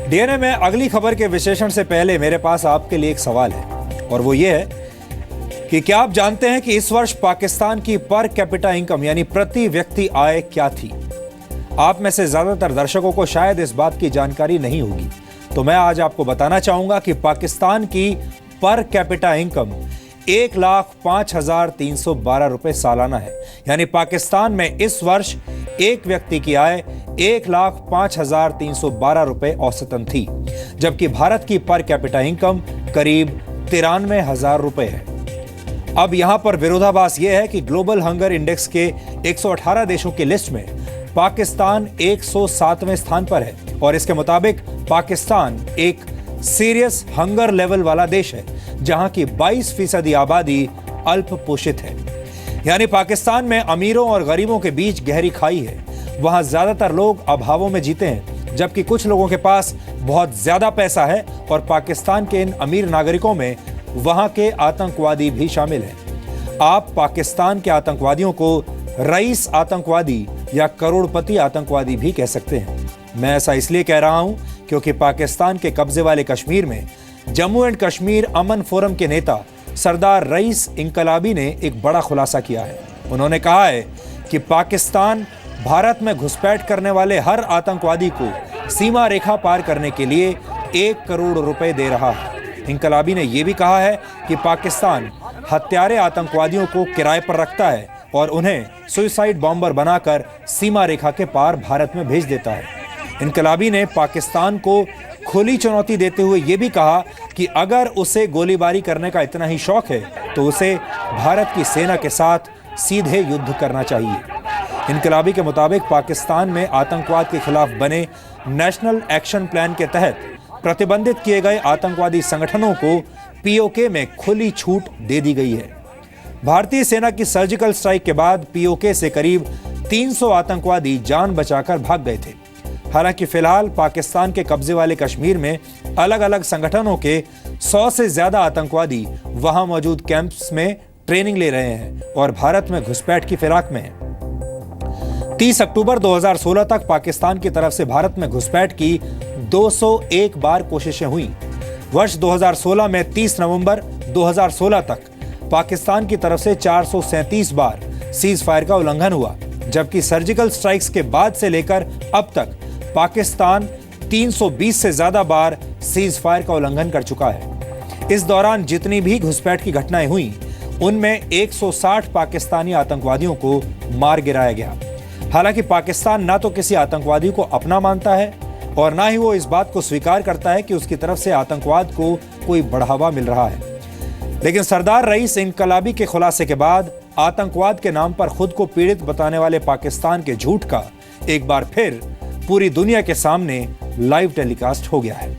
DNA में अगली खबर के विश्लेषण से पहले मेरे पास आपके लिए एक सवाल है और वो ये है कि क्या आप जानते हैं कि इस वर्ष पाकिस्तान की पर कैपिटा इनकम यानी प्रति व्यक्ति आय क्या थी? आप में से ज्यादातर दर्शकों को शायद इस बात की जानकारी नहीं होगी, तो मैं आज आपको बताना चाहूंगा कि पाकिस्तान की पर कैपिटा इनकम 1,05,312 रुपए सालाना है। यानी पाकिस्तान में इस वर्ष एक व्यक्ति की आय 1,05,312 रुपए औसतन थी, जबकि भारत की पर कैपिटा इनकम करीब 93,000 रुपए है। अब यहां पर विरोधाभास यह है कि ग्लोबल हंगर इंडेक्स के 118 देशों की लिस्ट में पाकिस्तान 107वें स्थान पर है और इसके मुताबिक पाकिस्तान एक सीरियस हंगर लेवल वाला देश है, जहां की 22% आबादी अल्प पोषित है। यानी पाकिस्तान में अमीरों और गरीबों के बीच गहरी खाई है। वहां ज्यादातर लोग अभावों में जीते हैं, जबकि कुछ लोगों के पास बहुत ज्यादा पैसा है और पाकिस्तान के इन अमीर नागरिकों में वहां के आतंकवादी भी शामिल हैं। आप पाकिस्तान के आतंकवादियों को रईस आतंकवादी या करोड़पति आतंकवादी भी कह सकते हैं। मैं ऐसा इसलिए कह रहा हूं क्योंकि पाकिस्तान के कब्जे वाले कश्मीर में Jammu and Kashmir Aman forum के नेता सरदार रईस इनकलाबी ने एक बड़ा खुलासा किया है। उन्होंने कहा है कि पाकिस्तान भारत में घुसपैठ करने वाले हर आतंकवादी को सीमा रेखा पार करने के लिए 1 करोड़ रुपए दे रहा है। इनकलाबी ने यह भी कहा है कि पाकिस्तान हत्यारे आतंकवादियों को किराए पर रखता है और उन्हें सुसाइड बॉम्बर बनाकर सीमा रेखा के पार भारत में भेज देता है। इनकलाबी ने पाकिस्तान को खुली चुनौती देते हुए यह भी कहा कि अगर उसे गोलीबारी करने का इतना ही शौक है तो उसे भारत की सेना के साथ सीधे युद्ध करना चाहिए। इनकलाबी के मुताबिक पाकिस्तान में आतंकवाद के खिलाफ बने नेशनल एक्शन प्लान के तहत प्रतिबंधित किए गए आतंकवादी संगठनों को पीओके में खुली छूट दे दी गई है। भारतीय सेना की सर्जिकल स्ट्राइक के बाद पीओके से करीब 300 आतंकवादी जान बचाकर भाग गए थे। हालांकि फिलहाल पाकिस्तान के कब्जे वाले कश्मीर में अलग अलग संगठनों के 100 से ज्यादा आतंकवादी वहां मौजूद कैंप्स में ट्रेनिंग ले रहे हैं और भारत में घुसपैठ की फिराक में हैं। 30 अक्टूबर 2016 तक पाकिस्तान की तरफ से भारत में घुसपैठ की 201 बार कोशिशें हुई। वर्ष 2016 में 30 नवंबर 2016 तक पाकिस्तान की तरफ से 437 बार सीज फायर का उल्लंघन हुआ, जबकि सर्जिकल स्ट्राइक्स के बाद से लेकर अब तक पाकिस्तान 320 से ज्यादा बार सीज फायर का उल्लंघन कर चुका है। इस दौरान जितनी भी घुसपैठ की घटनाएं हुई, उनमें 160 पाकिस्तानी आतंकवादियों को मार गिराया गया। हालांकि पाकिस्तान ना तो किसी आतंकवादी को अपना मानता है और ना ही वो इस बात को स्वीकार करता है कि उसकी तरफ से आतंकवाद को कोई बढ़ावा मिल रहा है। लेकिन सरदार रईस इनकलाबी के खुलासे के बाद आतंकवाद के नाम पर खुद को पीड़ित बताने वाले पाकिस्तान के झूठ का एक बार फिर पूरी दुनिया के सामने लाइव टेलीकास्ट हो गया है।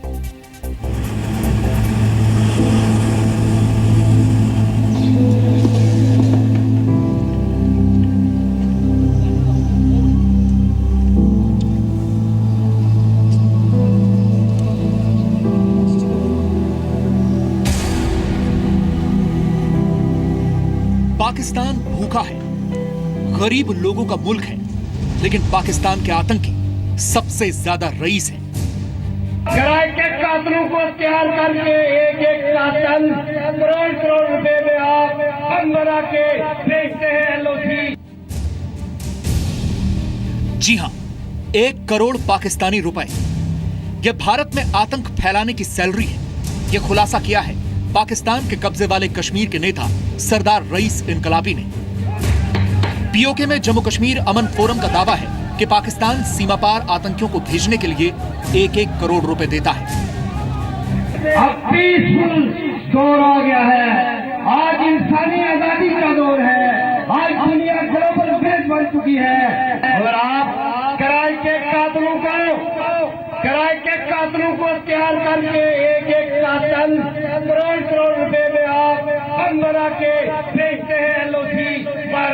पाकिस्तान भूखा है, गरीब लोगों का मुल्क है, लेकिन पाकिस्तान के आतंकी सबसे ज्यादा रईस है। किराए के कातलों को तैयार करके एक कातल करोड़ रुपए में आप हम बना के बेचते हैं एलओसी। जी हां, 1 करोड़ पाकिस्तानी रुपए यह भारत में आतंक फैलाने की सैलरी है। यह खुलासा किया है पाकिस्तान के कब्जे वाले कश्मीर के नेता सरदार रईस इनकलाबी ने। पीओके में जम्मू कश्मीर अमन फोरम का दावा है कि पाकिस्तान सीमा पार आतंकियों को भेजने के लिए 1-1 करोड़ रुपए देता है। अब पीसफुल दौर आ गया है, आज इंसानी आजादी का दौर है, आज दुनिया ग्लोबल विलेज बन चुकी है और आप किराए के कातलों को तैयार करके एक कातल करोड़ रुपए में आप हम बना के बेचते हैं एलओसी पर,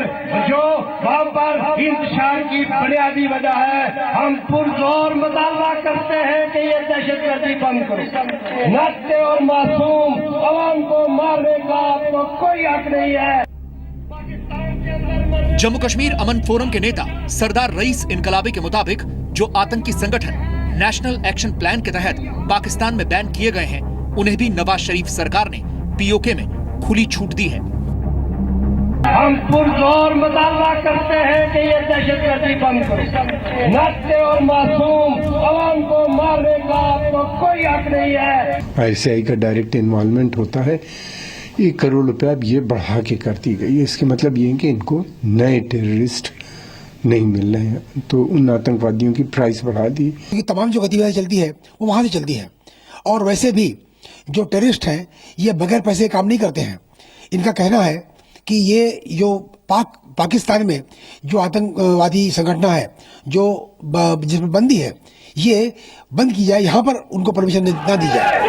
जो वहां पर इंतशार की बुनियादी वजह है। हम पुरजोर मुतालबा करते हैं कि ये दहशतगर्दी बंद करो। नत्थे और मासूम अवाम को मारने का आपको कोई हक नहीं है। जम्मू कश्मीर अमन फोरम के नेता सरदार रईस इनकलाबी के मुताबिक जो आतंकी संगठन नेशनल एक्शन प्लान के तहत पाकिस्तान में बैन किए गए हैं, उन्हें भी नवाज शरीफ सरकार ने पीओके में खुली छूट दी है। हम पुरजोर मुतालबा करते हैं कि ये दहशतगर्दी बंद करो। नाते और मासूम अवाम को मारने का आपको कोई हक नहीं है। ICI का डायरेक्ट इन्वॉल्वमेंट होता है। 1 करोड़ रुपया अब ये बढ़ा के कर दी गई है। इसके मतलब ये है कि इनको नए टेररिस्ट नहीं मिल रहे हैं, तो उन आतंकवादियों की प्राइस बढ़ा दी। ये तमाम जो गतिविधियां चलती है वो वहां से चलती है, और वैसे भी जो टेररिस्ट हैं ये बगैर पैसे काम नहीं करते हैं। इनका कहना है कि ये जो पाकिस्तान में जो आतंकवादी संगठन है जो जिसमें बंदी है ये बंद की जाए, यहाँ पर उनको परमिशन न दी जाए।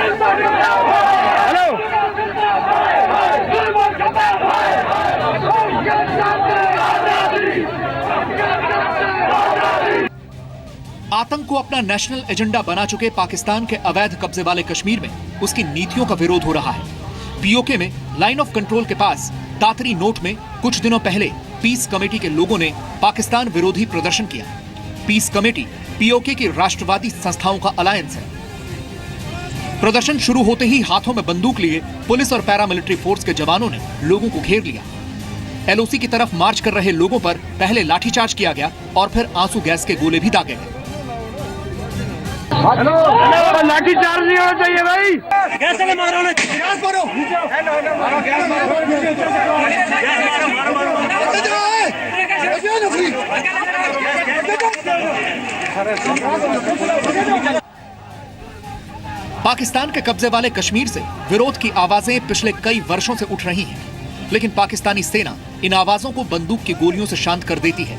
आतंक को अपना नेशनल एजेंडा बना चुके पाकिस्तान के अवैध कब्जे वाले कश्मीर में उसकी नीतियों का विरोध हो रहा है। पीओके में लाइन ऑफ कंट्रोल के पास दातरी नोट में कुछ दिनों पहले पीस कमेटी के लोगों ने पाकिस्तान विरोधी प्रदर्शन किया। पीस कमेटी पीओके की राष्ट्रवादी संस्थाओं का अलायंस है। प्रदर्शन शुरू होते ही हाथों में बंदूक लिए पुलिस और पैरामिलिट्री फोर्स के जवानों ने लोगों को घेर लिया। एलओसी की तरफ मार्च कर रहे लोगों पर पहले लाठीचार्ज किया गया और फिर आंसू गैस के गोले भी दागे गए। लाठी चार्ज नहीं होना चाहिए भाई। कैसे मारो पाकिस्तान के कब्जे वाले कश्मीर से विरोध की आवाजें पिछले कई वर्षों से उठ रही हैं, लेकिन पाकिस्तानी सेना इन आवाजों को बंदूक की गोलियों से शांत कर देती है।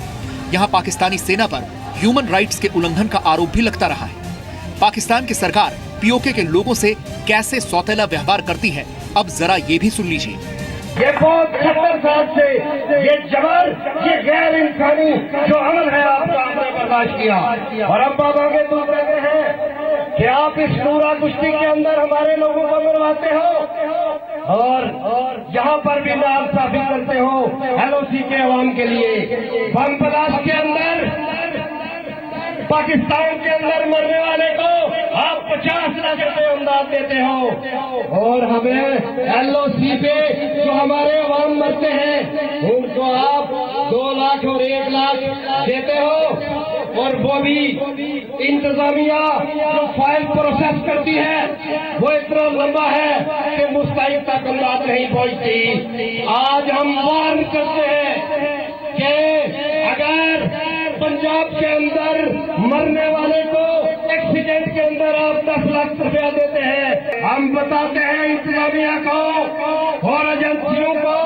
यहां पाकिस्तानी सेना पर ह्यूमन राइट्स के उल्लंघन का आरोप भी लगता रहा है। पाकिस्तान की सरकार पीओके के लोगों से कैसे सौतेला व्यवहार करती है, अब जरा ये भी सुन लीजिए। ये बहुत 70 साल से ये जबर, ये गैर इंसानी जो अमल है आपका हमने बर्दाश्त किया, और अब बाबा के दूर कहते हैं कि आप इस पूरा कुश्ती के अंदर हमारे लोगों को मरवाते हो और यहाँ पर भी नाइंसाफी करते हो एलओसी के अवाम के लिए। बम ब्लास्ट के अंदर पाकिस्तान के अंदर मरने वाले को आप 50 लाख रुपए इमदाद देते हो, और हमें एलओसी पे जो हमारे अवाम मरते हैं उनको आप 2 लाख और 1 लाख देते हो, और वो भी इंतजामिया जो फाइल प्रोसेस करती है वो इतना लंबा है कि मुस्तैद तक इमदाद नहीं पहुंचती। आज हम वार्न करते हैं कि अगर पंजाब के अंदर मरने वाले को एक्सीडेंट के अंदर आप 10 लाख रुपया देते हैं, हम बताते हैं इंतजामिया को और एजेंसियों को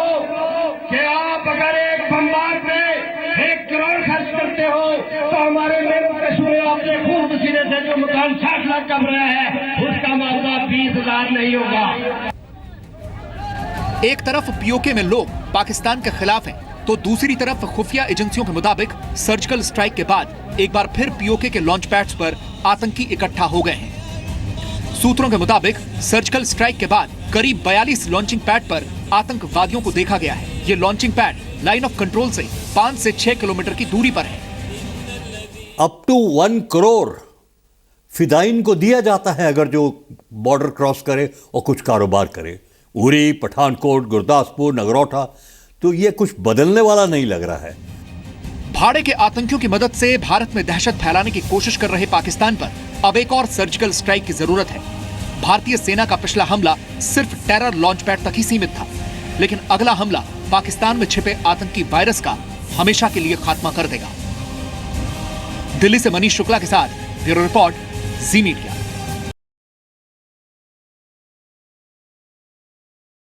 कि आप अगर एक बमबार पे 1 करोड़ खर्च करते हो तो हमारे मेरे कसूर आपके खून पसीने से जो मकान 60 लाख का बना है उसका मामला 20,000 नहीं होगा। एक तरफ पीओके में लोग पाकिस्तान के खिलाफ हैं, तो दूसरी तरफ खुफिया एजेंसियों के मुताबिक सर्जिकल स्ट्राइक के बाद एक बार फिर पीओके के लॉन्च पैड्स पर आतंकी इकट्ठा हो गए हैं। सूत्रों के मुताबिक सर्जिकल स्ट्राइक के बाद करीब 42 लॉन्चिंग पैड पर आतंकवादियों को देखा गया है। ये launching pad line of control से 5 से 6 किलोमीटर की दूरी पर है। अप टू 1 करोड़ फिदाइन को दिया जाता है अगर जो बॉर्डर क्रॉस करे और कुछ कारोबार करे। उरी, पठानकोट, गुरदासपुर, नगरोटा, तो ये कुछ बदलने वाला नहीं लग रहा है। भाड़े के आतंकियों की मदद से भारत में दहशत फैलाने की कोशिश कर रहे पाकिस्तान पर अब एक और सर्जिकल स्ट्राइक की जरूरत है। भारतीय सेना का पिछला हमला सिर्फ टेरर लॉन्च पैड तक ही सीमित था, लेकिन अगला हमला पाकिस्तान में छिपे आतंकी वायरस का हमेशा के लिए खात्मा कर देगा। दिल्ली से मनीष शुक्ला के साथ ब्यूरो रिपोर्ट, जी मीडिया।